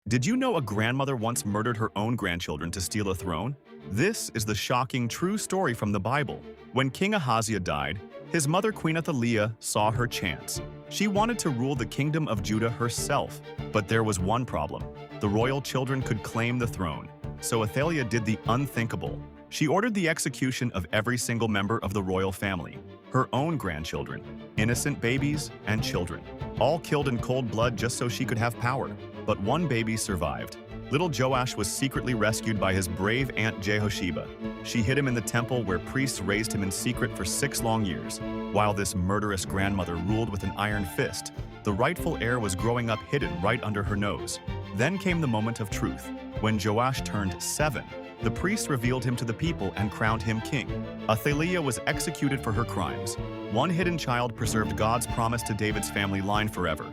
Did you know a grandmother once murdered her own grandchildren to steal a throne? This is the shocking true story from the Bible. When King Ahaziah died, his mother Queen Athaliah saw her chance. She wanted to rule the kingdom of Judah herself, but there was one problem. The royal children could claim the throne. So Athaliah did the unthinkable. She ordered the execution of every single member of the royal family, her own grandchildren, innocent babies, and children, all killed in cold blood just so she could have power. But one baby survived. Little Joash was secretly rescued by his brave aunt Jehosheba. She hid him in the temple where priests raised him in secret for 6 long years. While this murderous grandmother ruled with an iron fist, the rightful heir was growing up hidden right under her nose. Then came the moment of truth. When Joash turned 7, the priests revealed him to the people and crowned him king. Athaliah was executed for her crimes. One hidden child preserved God's promise to David's family line forever.